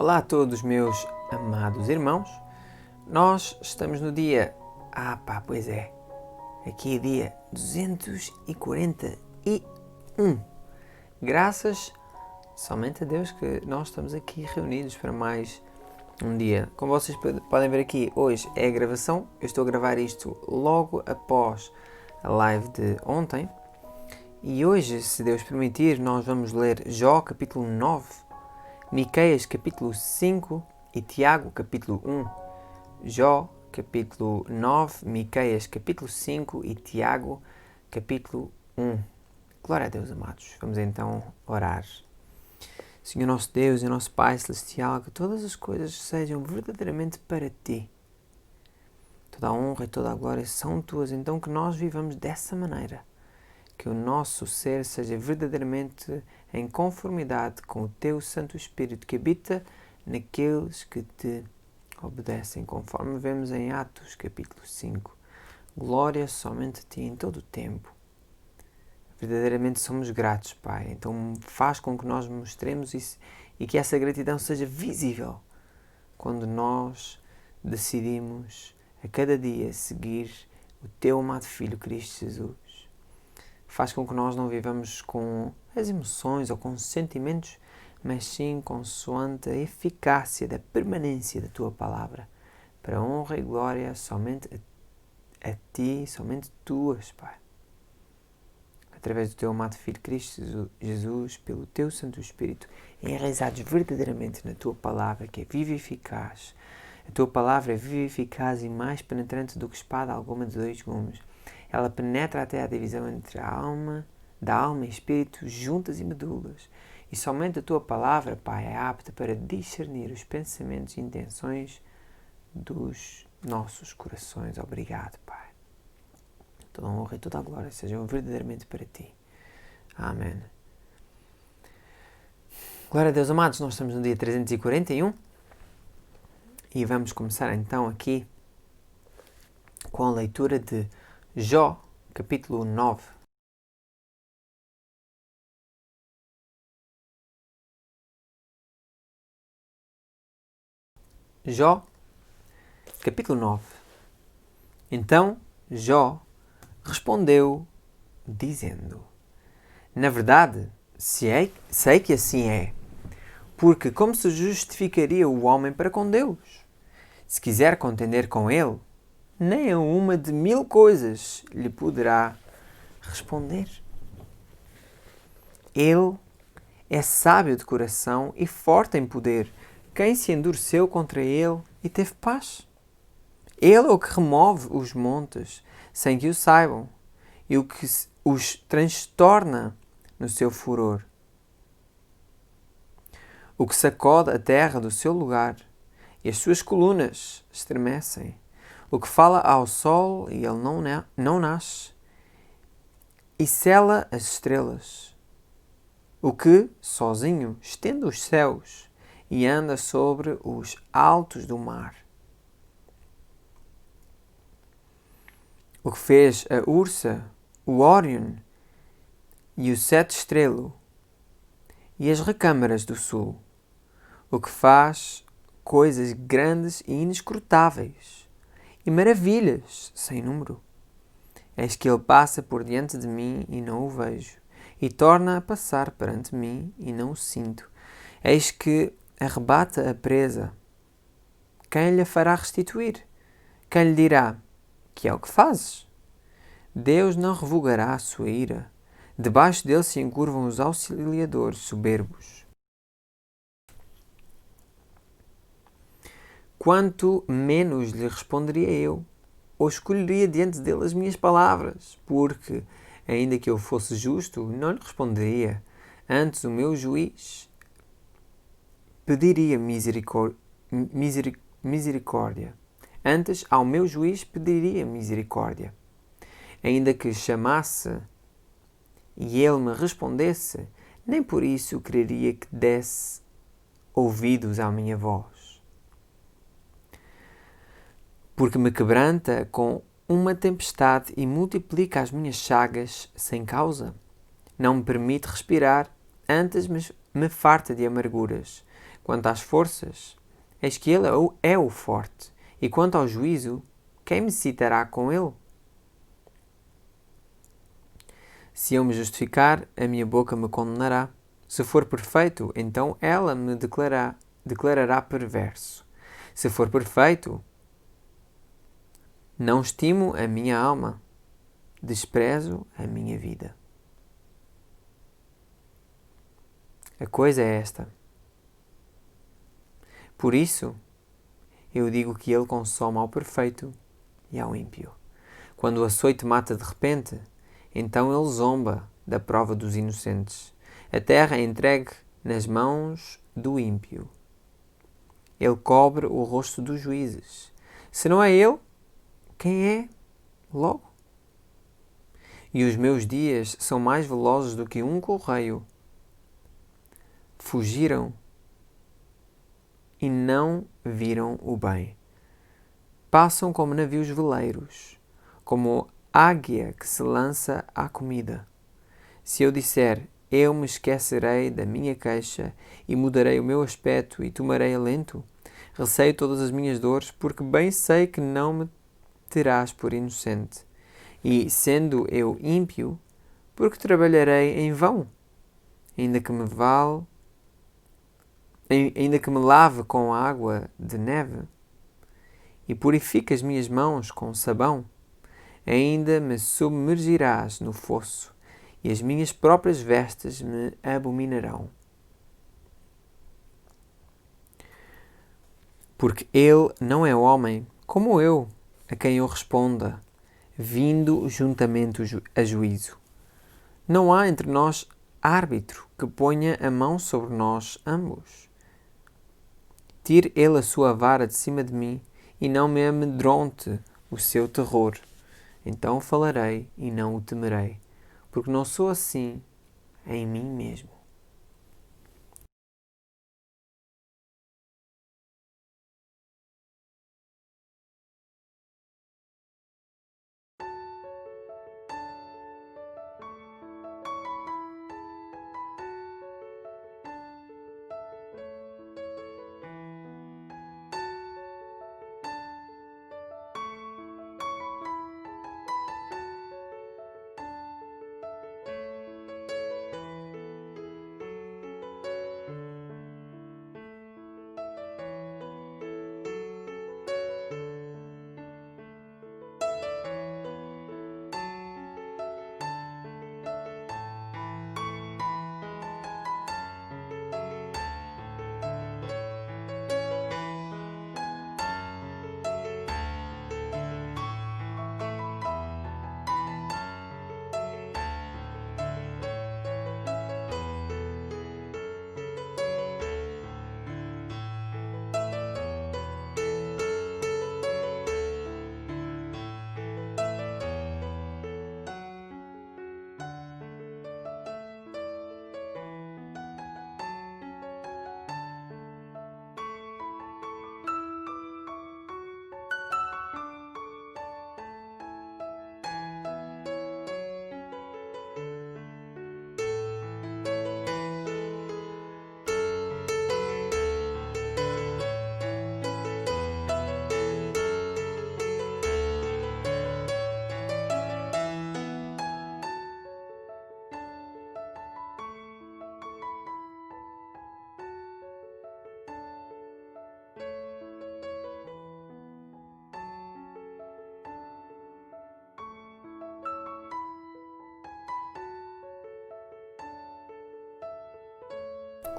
Olá a todos meus amados irmãos. Nós estamos no dia... pois é. Aqui é dia 241. Graças somente a Deus que nós estamos aqui reunidos para mais um dia. Como vocês podem ver aqui, hoje é a gravação. Eu estou a gravar isto logo após a live de ontem. E hoje, se Deus permitir, nós vamos ler Jó capítulo 9, Miqueias capítulo 5 e Tiago capítulo 1. Jó capítulo 9, Miqueias capítulo 5 e Tiago capítulo 1. Glória a Deus, amados. Vamos então orar. Senhor nosso Deus e nosso Pai Celestial, que todas as coisas sejam verdadeiramente para Ti. Toda a honra e toda a glória são Tuas, então que nós vivamos dessa maneira. Que o nosso ser seja verdadeiramente em conformidade com o Teu Santo Espírito que habita naqueles que Te obedecem, conforme vemos em Atos capítulo 5. Glória somente a Ti em todo o tempo. Verdadeiramente somos gratos, Pai. Então faz com que nós mostremos isso e que essa gratidão seja visível quando nós decidimos a cada dia seguir o Teu amado Filho Cristo Jesus. Faz com que nós não vivamos com as emoções ou com os sentimentos, mas sim consoante a eficácia da permanência da Tua Palavra, para a honra e glória somente a Ti, somente Tuas, Pai. Através do Teu amado Filho Cristo Jesus, pelo Teu Santo Espírito, enraizados verdadeiramente na Tua Palavra, que é viva e eficaz. A Tua Palavra é viva e eficaz e mais penetrante do que espada alguma de dois gumes. Ela penetra até a divisão entre a alma e espírito, juntas e medulas. E somente a Tua Palavra, Pai, é apta para discernir os pensamentos e intenções dos nossos corações. Obrigado, Pai. Toda a honra e toda a glória sejam verdadeiramente para Ti. Amém. Glória a Deus, amados. Nós estamos no dia 341 e vamos começar então aqui com a leitura de Jó, capítulo 9. Jó, capítulo 9. Então Jó respondeu, dizendo: Na verdade, sei que assim é, porque como se justificaria o homem para com Deus? Se quiser contender com ele, nem a uma de 1000 coisas lhe poderá responder. Ele é sábio de coração e forte em poder. Quem se endureceu contra ele e teve paz? Ele é o que remove os montes sem que o saibam, e o que os transtorna no seu furor. O que sacode a terra do seu lugar, e as suas colunas estremecem. O que fala ao sol e ele não nasce, e sela as estrelas. O que, sozinho, estende os céus e anda sobre os altos do mar. O que fez a Ursa, o Órion e o Sete Estrelo e as recâmaras do sul. O que faz coisas grandes e inescrutáveis e maravilhas sem número. Eis que ele passa por diante de mim e não o vejo, e torna a passar perante mim e não o sinto. Eis que arrebata a presa. Quem lhe fará restituir? Quem lhe dirá: que é o que fazes? Deus não revogará a sua ira. Debaixo dele se encurvam os auxiliadores soberbos. Quanto menos lhe responderia eu, ou escolheria diante dele as minhas palavras, porque, ainda que eu fosse justo, não lhe responderia. Antes o meu juiz pediria misericórdia. Antes ao meu juiz pediria misericórdia. Ainda que chamasse e ele me respondesse, nem por isso quereria que desse ouvidos à minha voz. Porque me quebranta com uma tempestade e multiplica as minhas chagas sem causa. Não me permite respirar, antes me farta de amarguras. Quanto às forças, eis que ele é o forte. E quanto ao juízo, quem me citará com ele? Se eu me justificar, a minha boca me condenará. Se for perfeito, então ela me declarará perverso. Se for perfeito, não estimo a minha alma, desprezo a minha vida. A coisa é esta. Por isso, eu digo que ele consome ao perfeito e ao ímpio. Quando o açoite mata de repente, então ele zomba da prova dos inocentes. A terra é entregue nas mãos do ímpio. Ele cobre o rosto dos juízes. Se não é ele, quem é? Logo. E os meus dias são mais velozes do que um correio. Fugiram e não viram o bem. Passam como navios veleiros, como águia que se lança à comida. Se eu disser, eu me esquecerei da minha queixa e mudarei o meu aspecto e tomarei alento, receio todas as minhas dores, porque bem sei que não me terás por inocente. E, sendo eu ímpio, porque trabalharei em vão, ainda que me lave com água de neve e purifique as minhas mãos com sabão, ainda me submergirás no fosso e as minhas próprias vestes me abominarão. Porque ele não é homem, como eu, a quem eu responda, vindo juntamente a juízo. Não há entre nós árbitro que ponha a mão sobre nós ambos. Tire ele a sua vara de cima de mim e não me amedronte o seu terror. Então falarei e não o temerei, porque não sou assim em mim mesmo.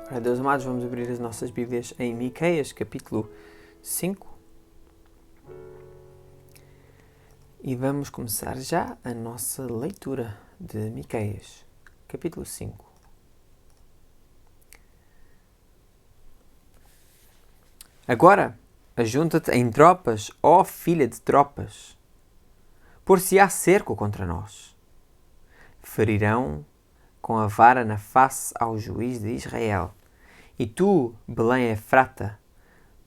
Ora, Deus amados, vamos abrir as nossas Bíblias em Miqueias, capítulo 5. E vamos começar já a nossa leitura de Miqueias, capítulo 5. Agora, ajunta-te em tropas, ó filha de tropas, por-se-á cerco contra nós. Ferirão com a vara na face ao juiz de Israel. E tu, Belém Efrata,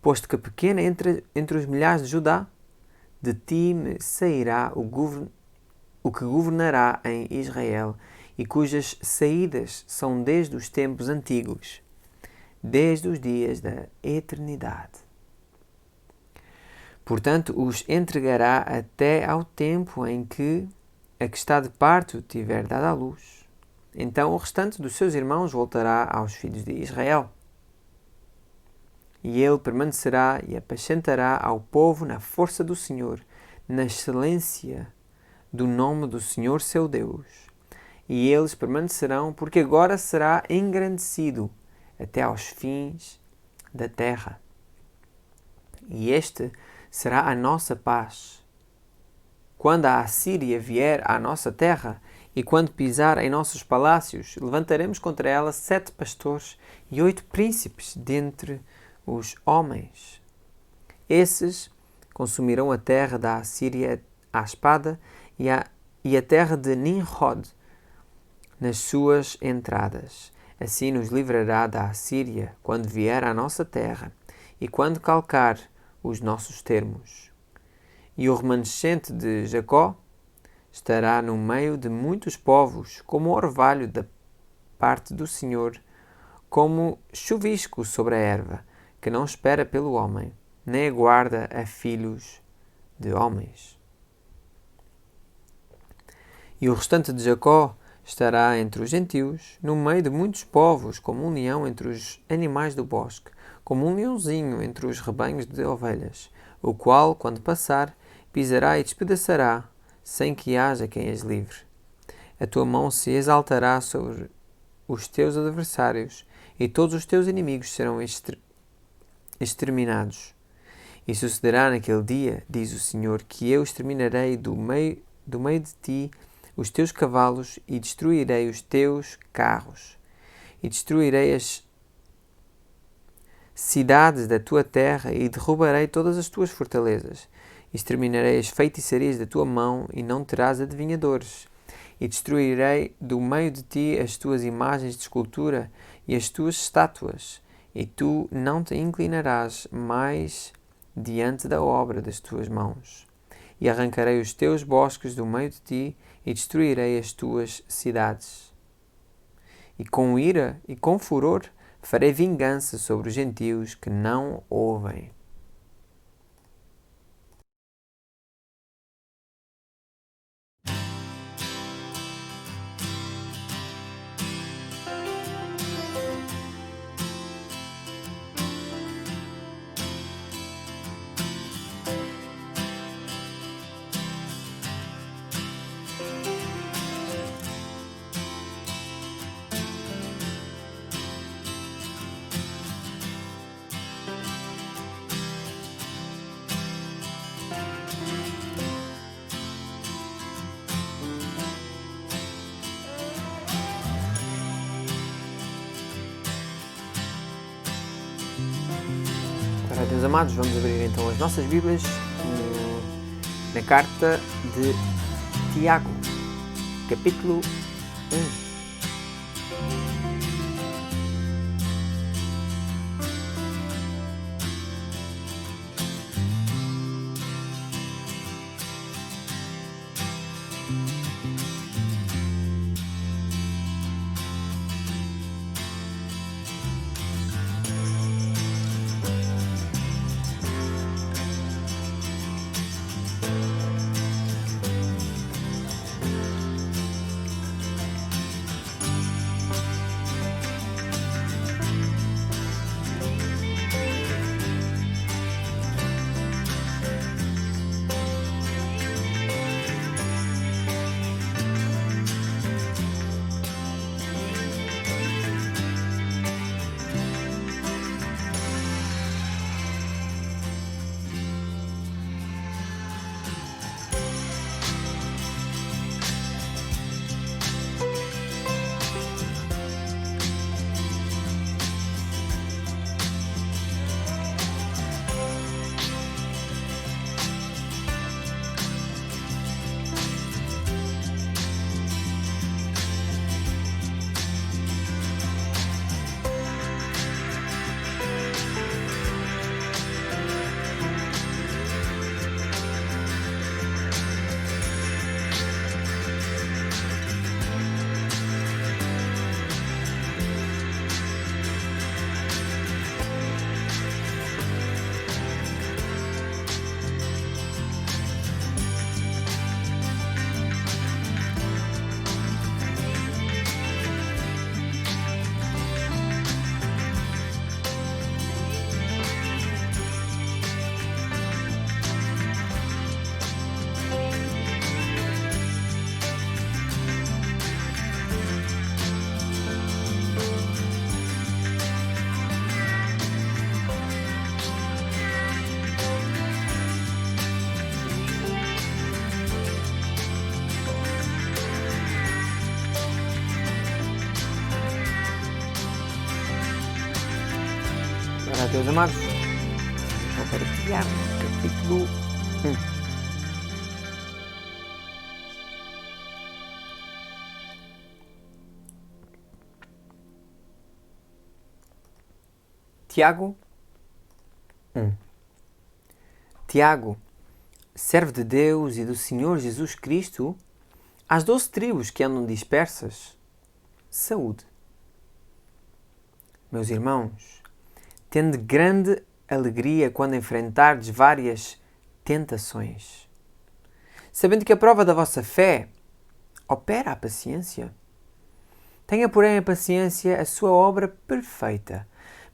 posto que pequena entre os milhares de Judá, de ti me sairá o que governará em Israel e cujas saídas são desde os tempos antigos. desde os dias da eternidade. Portanto, os entregará até ao tempo em que a que está de parto tiver dado à luz. Então o restante dos seus irmãos voltará aos filhos de Israel. E ele permanecerá e apacentará ao povo na força do Senhor, na excelência do nome do Senhor seu Deus. E eles permanecerão, porque agora será engrandecido até aos fins da terra. E este será a nossa paz. Quando a Assíria vier à nossa terra, e quando pisar em nossos palácios, levantaremos contra ela 7 pastores e 8 príncipes dentre os homens. Esses consumirão a terra da Assíria à espada e a terra de Nimrod nas suas entradas. Assim nos livrará da Assíria quando vier à nossa terra e quando calcar os nossos termos. E o remanescente de Jacó estará no meio de muitos povos, como orvalho da parte do Senhor, como chuvisco sobre a erva, que não espera pelo homem, nem aguarda a filhos de homens. E o restante de Jacó estará entre os gentios, no meio de muitos povos, como um leão entre os animais do bosque, como um leãozinho entre os rebanhos de ovelhas, o qual, quando passar, pisará e despedaçará, sem que haja quem as livre. A tua mão se exaltará sobre os teus adversários, e todos os teus inimigos serão exterminados. E sucederá naquele dia, diz o Senhor, que eu exterminarei do meio de ti os teus cavalos e destruirei os teus carros. E destruirei as cidades da tua terra e derrubarei todas as tuas fortalezas. Exterminarei as feitiçarias da tua mão e não terás adivinhadores. E destruirei do meio de ti as tuas imagens de escultura e as tuas estátuas, e tu não te inclinarás mais diante da obra das tuas mãos. E arrancarei os teus bosques do meio de ti e destruirei as tuas cidades. E com ira e com furor farei vingança sobre os gentios que não ouvem. Ora, Deus amados, vamos abrir então as nossas Bíblias na carta de Tiago, capítulo 1. Deus amados, então para Tiago, capítulo 1. Tiago 1. Tiago, servo de Deus e do Senhor Jesus Cristo, às 12 tribos que andam dispersas, saúde. Meus irmãos, tende grande alegria quando enfrentardes várias tentações, sabendo que a prova da vossa fé opera a paciência. Tenha, porém, a paciência a sua obra perfeita,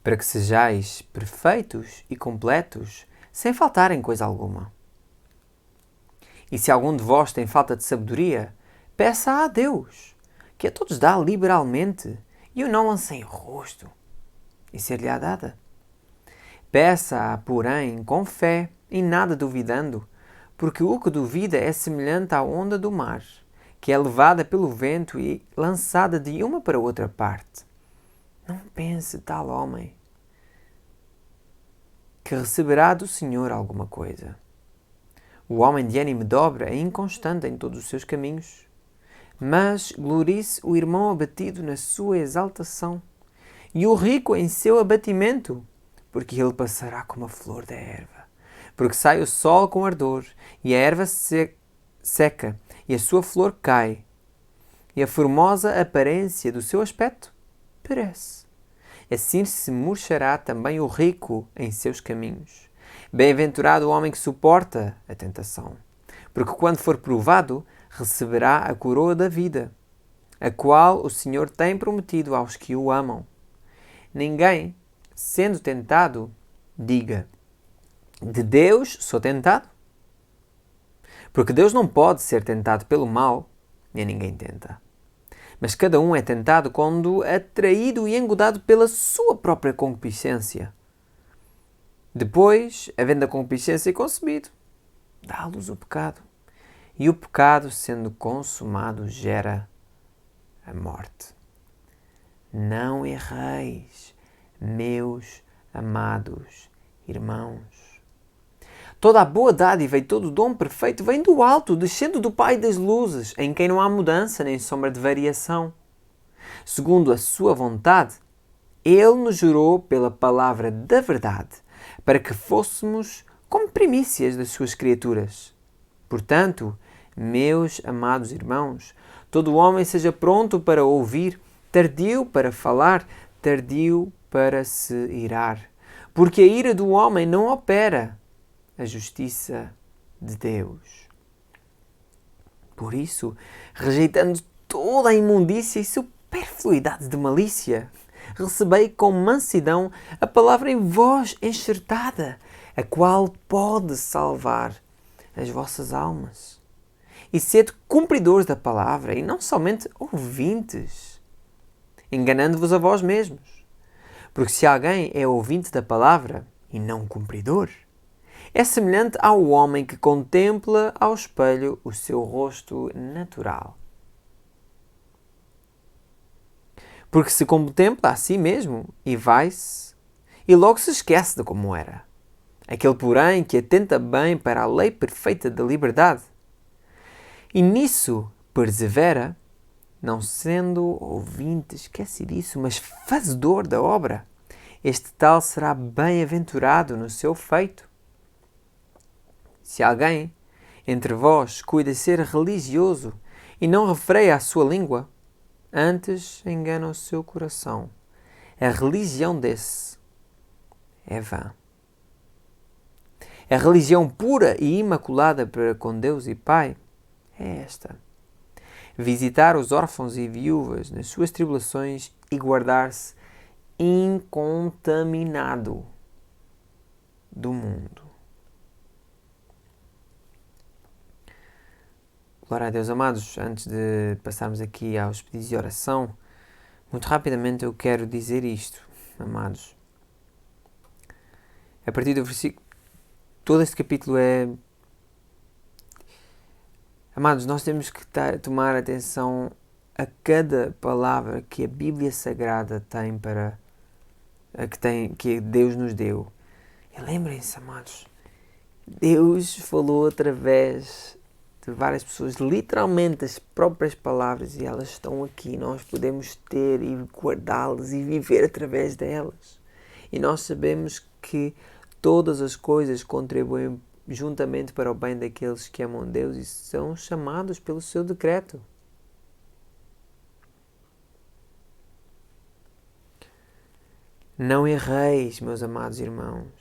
para que sejais perfeitos e completos, sem faltar em coisa alguma. E se algum de vós tem falta de sabedoria, peça a Deus, que a todos dá liberalmente, e o não lance em rosto, e ser-lhe-á dada. Peça-a, porém, com fé, e nada duvidando, porque o que duvida é semelhante à onda do mar, que é levada pelo vento e lançada de uma para outra parte. Não pense tal homem que receberá do Senhor alguma coisa. O homem de ânimo dobre é inconstante em todos os seus caminhos, mas glorie-se o irmão abatido na sua exaltação, e o rico em seu abatimento, porque ele passará como a flor da erva. Porque sai o sol com ardor, e a erva seca, e a sua flor cai, e a formosa aparência do seu aspecto perece. Assim se murchará também o rico em seus caminhos. Bem-aventurado o homem que suporta a tentação, porque quando for provado, receberá a coroa da vida, a qual o Senhor tem prometido aos que o amam. Ninguém, sendo tentado, diga: de Deus sou tentado. Porque Deus não pode ser tentado pelo mal, nem ninguém tenta. Mas cada um é tentado quando atraído e engodado pela sua própria concupiscência. Depois, havendo a concupiscência concebido, dá à luz o pecado. E o pecado, sendo consumado, gera a morte. Não erreis, meus amados irmãos. Toda a boa dádiva e todo o dom perfeito vem do alto, descendo do Pai das luzes, em quem não há mudança nem sombra de variação. Segundo a sua vontade, Ele nos jurou pela palavra da verdade, para que fôssemos como primícias das suas criaturas. Portanto, meus amados irmãos, todo homem seja pronto para ouvir, tardio para falar, tardio para se irar. Porque a ira do homem não opera a justiça de Deus. Por isso, rejeitando toda a imundícia e superfluidade de malícia, recebei com mansidão a palavra em vós enxertada, a qual pode salvar as vossas almas. E sede cumpridores da palavra, e não somente ouvintes, enganando-vos a vós mesmos. Porque se alguém é ouvinte da palavra e não cumpridor, é semelhante ao homem que contempla ao espelho o seu rosto natural. Porque se contempla a si mesmo e vai-se, e logo se esquece de como era. Aquele, porém, que atenta bem para a lei perfeita da liberdade, e nisso persevera, não sendo ouvinte esquecidiço, mas fazedor da obra, este tal será bem-aventurado no seu feito. Se alguém entre vós cuida ser religioso e não refreia a sua língua, antes engana o seu coração. A religião desse é vã. A religião pura e imaculada para com Deus e Pai é esta: visitar os órfãos e viúvas nas suas tribulações e guardar-se incontaminado do mundo. Glória a Deus, amados. Antes de passarmos aqui aos pedidos de oração, muito rapidamente eu quero dizer isto, amados. A partir do versículo, todo este capítulo é... Amados, nós temos que tomar atenção a cada palavra que a Bíblia Sagrada tem para que Deus nos deu. E lembrem-se, amados, Deus falou através de várias pessoas, literalmente as próprias palavras, e elas estão aqui. Nós podemos ter e guardá-las e viver através delas. E nós sabemos que todas as coisas contribuem juntamente para o bem daqueles que amam Deus e são chamados pelo seu decreto. Não erreis, meus amados irmãos.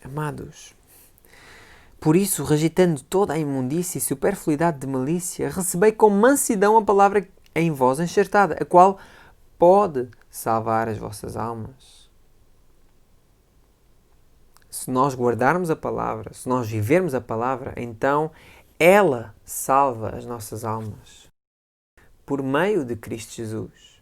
Amados, por isso, rejeitando toda a imundícia e superfluidade de malícia, recebei com mansidão a palavra em vós enxertada, a qual pode salvar as vossas almas. Se nós guardarmos a palavra, se nós vivermos a palavra, então ela salva as nossas almas. Por meio de Cristo Jesus.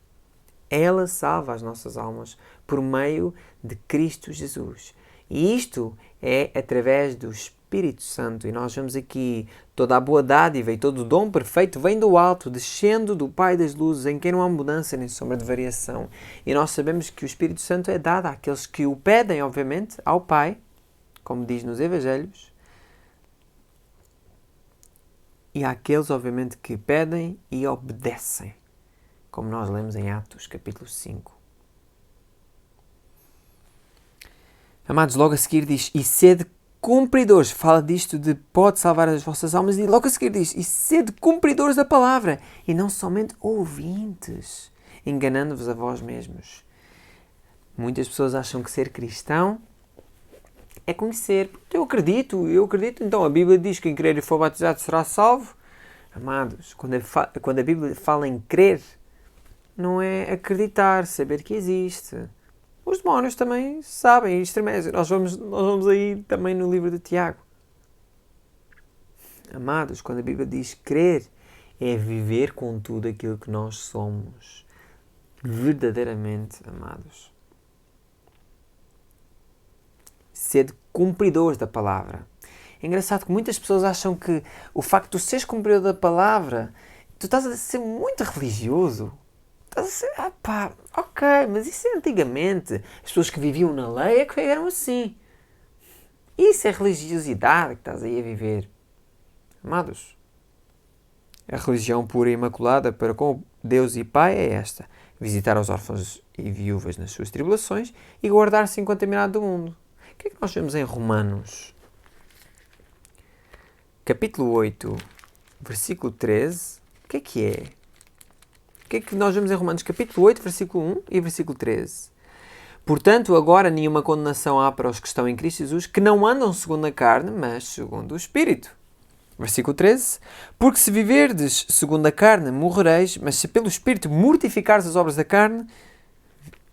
Ela salva as nossas almas por meio de Cristo Jesus. E isto é através do Espírito Santo. E nós vemos aqui toda a boa dádiva e todo o dom perfeito vem do alto, descendo do Pai das luzes, em quem não há mudança nem sombra de variação. E nós sabemos que o Espírito Santo é dado àqueles que o pedem, obviamente, ao Pai, como diz nos Evangelhos, e àqueles, obviamente, que pedem e obedecem, como nós lemos em Atos, capítulo 5. Amados, logo a seguir diz, e sede cumpridores, fala disto de pode salvar as vossas almas, e logo a seguir diz, e sede cumpridores da palavra, e não somente ouvintes, enganando-vos a vós mesmos. Muitas pessoas acham que ser cristão é conhecer. Eu acredito, então a Bíblia diz que quem crer e for batizado será salvo. Amados, quando a Bíblia fala em crer, não é acreditar, saber que existe. Os demónios também sabem e estremecem. Nós vamos aí também no livro de Tiago. Amados, quando a Bíblia diz crer, é viver com tudo aquilo que nós somos. Verdadeiramente, amados. Sede cumpridores da palavra. É engraçado que muitas pessoas acham que o facto de tu seres cumpridor da palavra, tu estás a ser muito religioso. Estás a ser, ok, mas isso é antigamente. As pessoas que viviam na lei é que eram assim. Isso é religiosidade que estás aí a viver. Amados, a religião pura e imaculada para com Deus e Pai é esta: visitar os órfãos e viúvas nas suas tribulações e guardar-se incontaminado do mundo. O que é que nós vemos em Romanos? Capítulo 8, versículo 13. O que é que é? O que é que nós vemos em Romanos? Capítulo 8, versículo 1 e versículo 13. Portanto, agora nenhuma condenação há para os que estão em Cristo Jesus, que não andam segundo a carne, mas segundo o Espírito. Versículo 13. Porque se viverdes segundo a carne, morrereis, mas se pelo Espírito mortificares as obras da carne,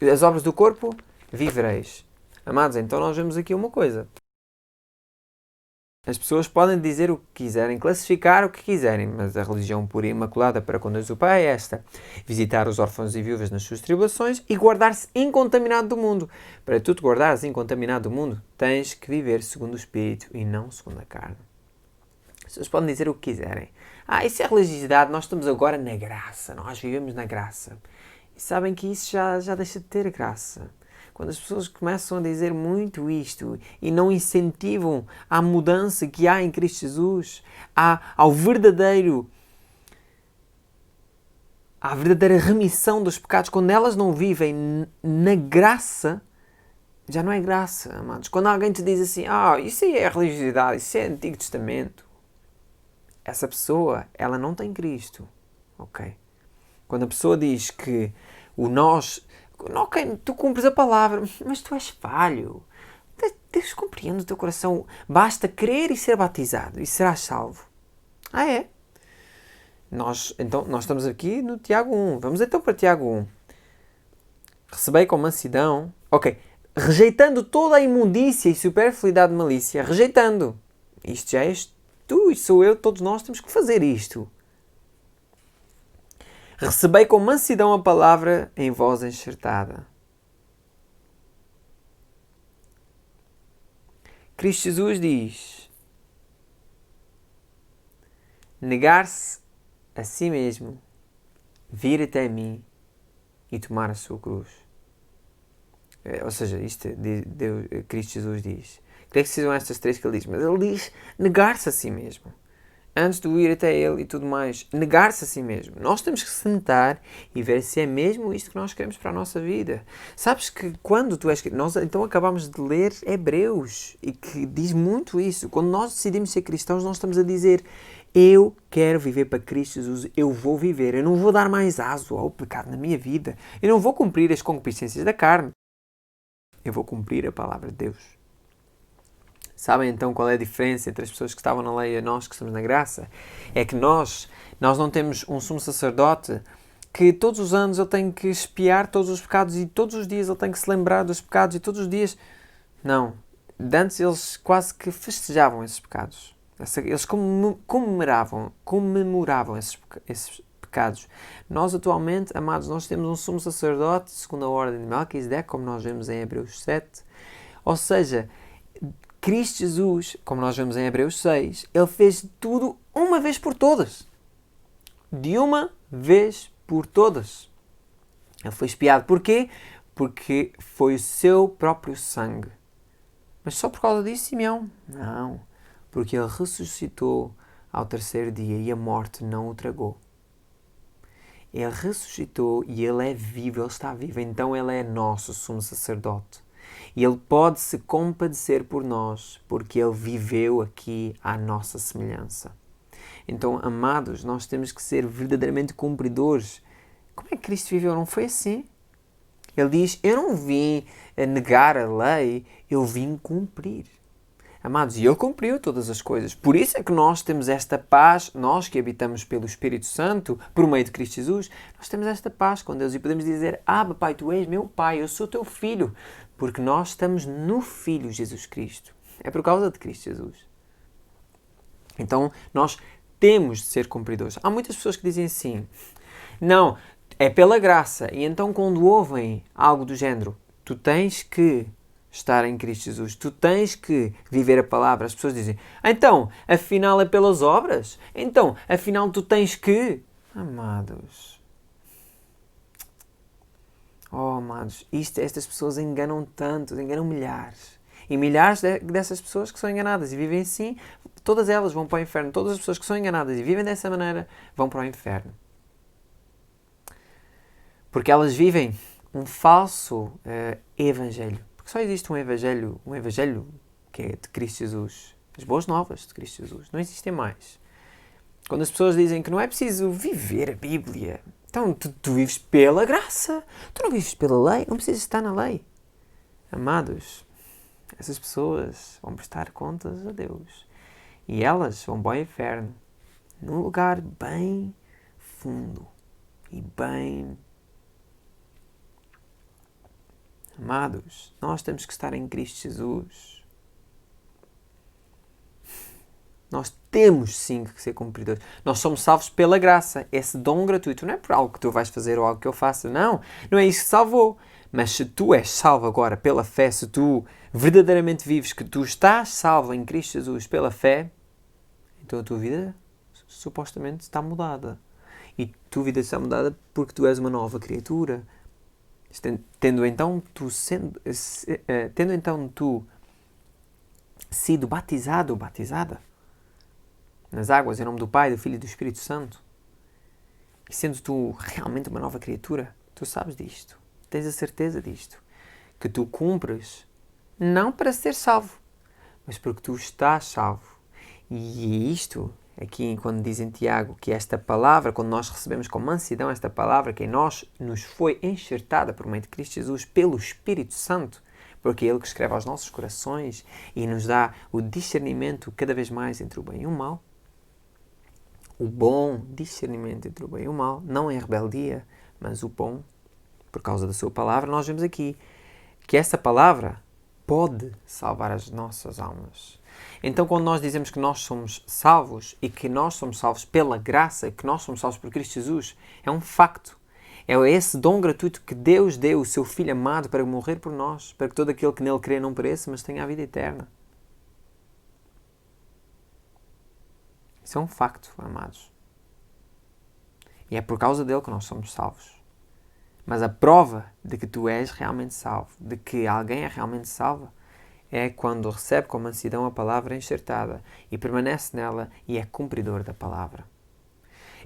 as obras do corpo, vivereis. Amados, então nós vemos aqui uma coisa. As pessoas podem dizer o que quiserem, classificar o que quiserem, mas a religião pura e imaculada para com Deus o Pai é esta: visitar os órfãos e viúvas nas suas tribulações e guardar-se incontaminado do mundo. Para tu te guardares incontaminado do mundo, tens que viver segundo o Espírito e não segundo a carne. As pessoas podem dizer o que quiserem. Isso é religiosidade, nós estamos agora na graça, nós vivemos na graça. E sabem que isso já deixa de ter graça. Quando as pessoas começam a dizer muito isto e não incentivam a mudança que há em Cristo Jesus, à verdadeira remissão dos pecados, quando elas não vivem na graça, já não é graça, amados. Quando alguém te diz assim, isso aí é religiosidade, isso é Antigo Testamento, essa pessoa, ela não tem Cristo, ok? Quando a pessoa diz que o nós... Ok, tu cumpres a palavra, mas tu és falho. Deus compreende o teu coração. Basta crer e ser batizado e serás salvo. É? Nós estamos aqui no Tiago 1. Vamos então para Tiago 1. Recebei com mansidão. Ok. Rejeitando toda a imundícia e superfluidade de malícia. Rejeitando. Isto já és tu e sou eu. Todos nós temos que fazer isto. Recebei com mansidão a palavra em voz enxertada. Cristo Jesus diz: negar-se a si mesmo, vir até mim e tomar a sua cruz. Ou seja, isto Deus, Cristo Jesus diz. Creio que sejam estas três que ele diz, mas ele diz negar-se a si mesmo. Antes de ir até ele e tudo mais, negar-se a si mesmo. Nós temos que sentar e ver se é mesmo isto que nós queremos para a nossa vida. Sabes que quando tu és... Nós então acabamos de ler Hebreus, e que diz muito isso. Quando nós decidimos ser cristãos, nós estamos a dizer: eu quero viver para Cristo Jesus, eu vou viver, eu não vou dar mais aso ao pecado na minha vida, eu não vou cumprir as concupiscências da carne, eu vou cumprir a palavra de Deus. Sabem então qual é a diferença entre as pessoas que estavam na lei e nós que estamos na graça? É que nós não temos um sumo sacerdote que todos os anos ele tem que expiar todos os pecados e todos os dias ele tem que se lembrar dos pecados e todos os dias... Não. Antes eles quase que festejavam esses pecados. Eles comemoravam esses pecados. Nós atualmente, amados, nós temos um sumo sacerdote segundo a ordem de Melquisedeque, como nós vemos em Hebreus 7. Ou seja, Cristo Jesus, como nós vemos em Hebreus 6, ele fez tudo uma vez por todas. De uma vez por todas. Ele foi expiado. Porquê? Porque foi o seu próprio sangue. Mas só por causa disso, Simeão? Não. Porque ele ressuscitou ao terceiro dia e a morte não o tragou. Ele ressuscitou e ele é vivo, ele está vivo. Então ele é nosso sumo sacerdote. E ele pode se compadecer por nós, porque ele viveu aqui à nossa semelhança. Então, amados, nós temos que ser verdadeiramente cumpridores. Como é que Cristo viveu? Não foi assim. Ele diz, eu não vim negar a lei, eu vim cumprir. Amados, e ele cumpriu todas as coisas. Por isso é que nós temos esta paz, nós que habitamos pelo Espírito Santo, por meio de Cristo Jesus, nós temos esta paz com Deus e podemos dizer, Pai, tu és meu Pai, eu sou teu Filho, porque nós estamos no Filho Jesus Cristo. É por causa de Cristo Jesus. Então, nós temos de ser cumpridores. Há muitas pessoas que dizem assim, não, é pela graça, e então quando ouvem algo do género, tu tens que estar em Cristo Jesus, tu tens que viver a palavra, as pessoas dizem, então, afinal é pelas obras? Então, afinal tu tens que... Amados, estas pessoas enganam tanto, enganam milhares. E milhares dessas pessoas que são enganadas e vivem assim, todas elas vão para o inferno. Todas as pessoas que são enganadas e vivem dessa maneira vão para o inferno. Porque elas vivem um falso evangelho. Porque só existe um evangelho que é de Cristo Jesus. As boas novas de Cristo Jesus. Não existem mais. Quando as pessoas dizem que não é preciso viver a Bíblia, então tu vives pela graça. Tu não vives pela lei, não precisas estar na lei. Amados, essas pessoas vão prestar contas a Deus. E elas vão para o inferno. Num lugar bem fundo. E bem... Amados, nós temos que estar em Cristo Jesus. Nós temos sim que ser cumpridores. Nós somos salvos pela graça. Esse dom gratuito não é por algo que tu vais fazer ou algo que eu faça. Não, não é isso que salvou. Mas se tu és salvo agora pela fé, se tu verdadeiramente vives que tu estás salvo em Cristo Jesus pela fé, então a tua vida supostamente está mudada. E a tua vida está mudada porque tu és uma nova criatura. Tendo então tu sido batizado ou batizada nas águas em nome do Pai, do Filho e do Espírito Santo, e sendo tu realmente uma nova criatura, tu sabes disto, tens a certeza disto, que tu cumpres não para ser salvo, mas porque tu estás salvo. E isto, aqui quando diz em Tiago que esta palavra, quando nós recebemos com mansidão esta palavra, que em nós nos foi enxertada por meio de Cristo Jesus pelo Espírito Santo, porque é Ele que escreve aos nossos corações e nos dá o discernimento cada vez mais entre o bem e o mal, o bom discernimento entre o bem e o mal, não em rebeldia, mas o bom, por causa da sua palavra, nós vemos aqui que essa palavra pode salvar as nossas almas. Então, quando nós dizemos que nós somos salvos e que nós somos salvos pela graça, que nós somos salvos por Cristo Jesus, é um facto. É esse dom gratuito que Deus deu o seu Filho amado para morrer por nós, para que todo aquele que nele crê não pereça, mas tenha a vida eterna. Isso é um facto, amados. E é por causa dele que nós somos salvos. Mas a prova de que tu és realmente salvo, de que alguém é realmente salvo, é quando recebe com mansidão a palavra enxertada e permanece nela e é cumpridor da palavra.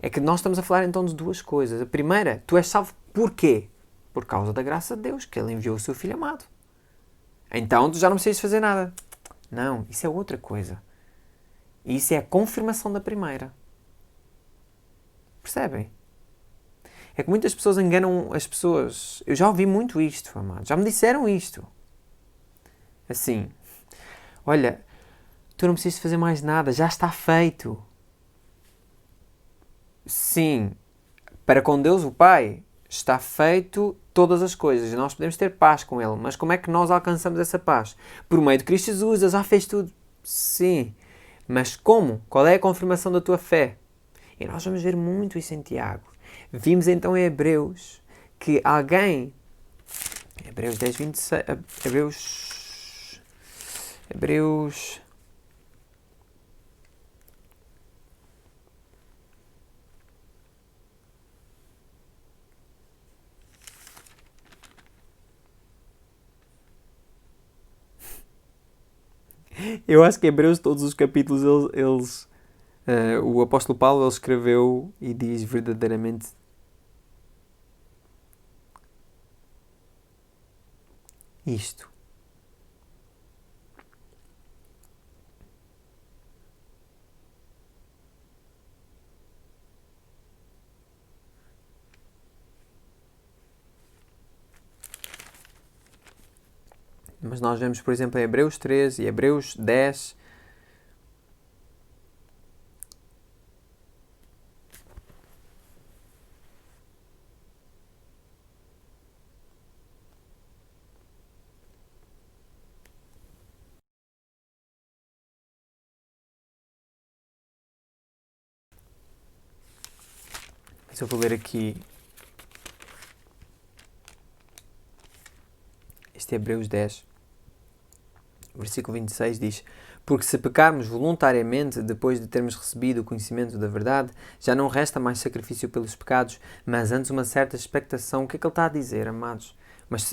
É que nós estamos a falar então de duas coisas. A primeira, tu és salvo porquê? Por causa da graça de Deus, que Ele enviou o seu Filho amado. Então tu já não precisas fazer nada. Não, isso é outra coisa. E isso é a confirmação da primeira. Percebem? É que muitas pessoas enganam as pessoas. Eu já ouvi muito isto, amado. Já me disseram isto. Assim, olha, tu não precisas fazer mais nada, já está feito. Sim, para com Deus o Pai está feito todas as coisas. Nós podemos ter paz com Ele. Mas como é que nós alcançamos essa paz? Por meio de Cristo Jesus. Ele já fez tudo. Sim. Mas como? Qual é a confirmação da tua fé? E nós vamos ver muito isso em Tiago. Vimos então em Hebreus que alguém... Hebreus 10, 26... Hebreus... Eu acho que Hebreus, todos os capítulos, o apóstolo Paulo ele escreveu e diz verdadeiramente isto. Mas nós vemos, por exemplo, em Hebreus 13 e Hebreus 10. Mas eu vou ler aqui. Este é Hebreus 10. Versículo 26 diz: Porque se pecarmos voluntariamente depois de termos recebido o conhecimento da verdade, já não resta mais sacrifício pelos pecados, mas antes uma certa expectação. O que é que ele está a dizer, amados?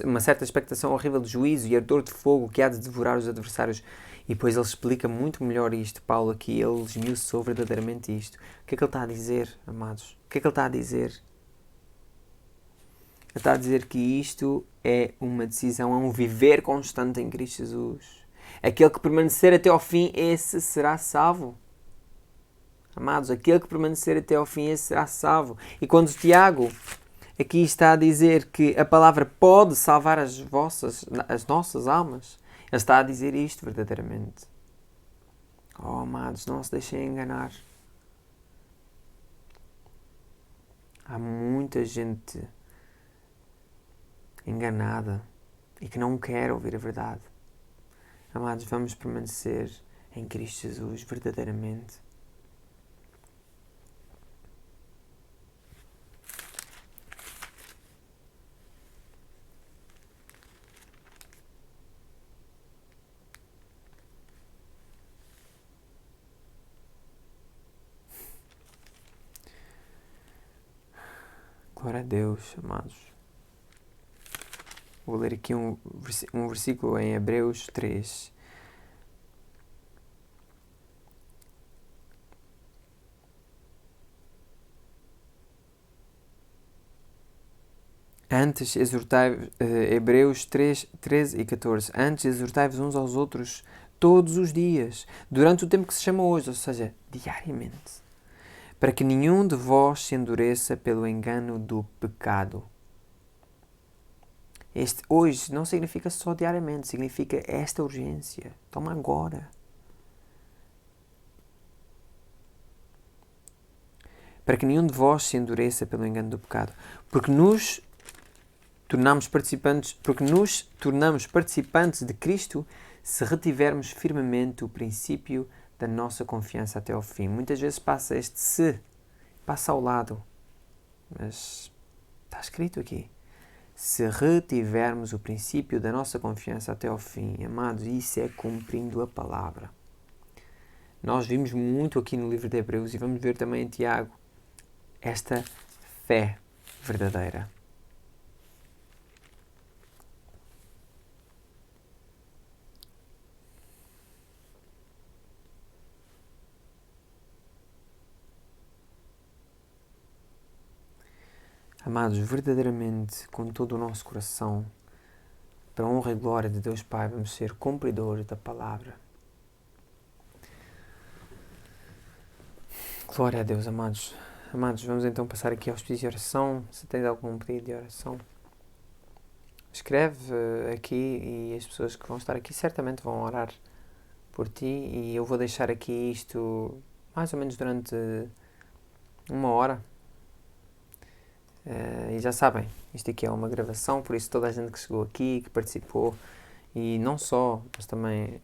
Uma certa expectação horrível de juízo e ardor de fogo que há de devorar os adversários. E depois ele explica muito melhor isto, Paulo, aqui, ele esmiuçou verdadeiramente isto. O que é que ele está a dizer, amados? O que é que ele está a dizer? Ele está a dizer que isto é uma decisão, é um viver constante em Cristo Jesus. Aquele que permanecer até ao fim, esse será salvo. Amados, aquele que permanecer até ao fim, esse será salvo. E quando Tiago aqui está a dizer que a palavra pode salvar as nossas almas, ele está a dizer isto verdadeiramente. Oh, amados, não se deixem enganar. Há muita gente enganada e que não quer ouvir a verdade. Amados, vamos permanecer em Cristo Jesus verdadeiramente. Glória a Deus, amados. Vou ler aqui um versículo em Hebreus 3. Antes exortai, Hebreus 3, 13 e 14. Antes exortai-vos uns aos outros todos os dias, durante o tempo que se chama hoje, ou seja, diariamente, para que nenhum de vós se endureça pelo engano do pecado. Este hoje não significa só diariamente, significa esta urgência. Toma agora. Para que nenhum de vós se endureça pelo engano do pecado. Porque nos tornamos participantes de Cristo se retivermos firmemente o princípio da nossa confiança até ao fim. Muitas vezes passa este se, passa ao lado. Mas está escrito aqui. Se retivermos o princípio da nossa confiança até ao fim, amados, isso é cumprindo a palavra. Nós vimos muito aqui no livro de Hebreus e vamos ver também em Tiago esta fé verdadeira. Amados, verdadeiramente, com todo o nosso coração, para a honra e glória de Deus Pai, vamos ser cumpridores da palavra. Glória a Deus, amados. Amados, vamos então passar aqui aos pedidos de oração. Se tens algum pedido de oração, escreve aqui e as pessoas que vão estar aqui certamente vão orar por ti, e eu vou deixar aqui isto mais ou menos durante 1 hora. E já sabem, isto aqui é uma gravação, por isso toda a gente que chegou aqui, que participou, e não só, mas também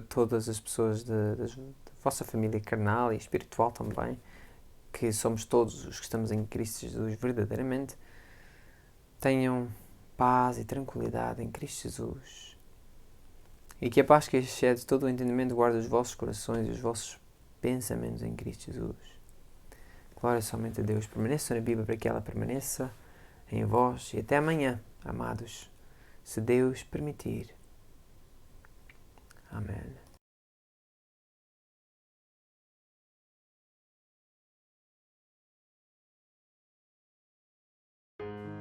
todas as pessoas da vossa família carnal e espiritual também, que somos todos os que estamos em Cristo Jesus verdadeiramente, tenham paz e tranquilidade em Cristo Jesus. E que a paz que excede todo o entendimento guarde os vossos corações e os vossos pensamentos em Cristo Jesus. Glória somente a Deus. Permaneçam na Bíblia para que ela permaneça em vós. E até amanhã, amados, se Deus permitir. Amém. Thank you.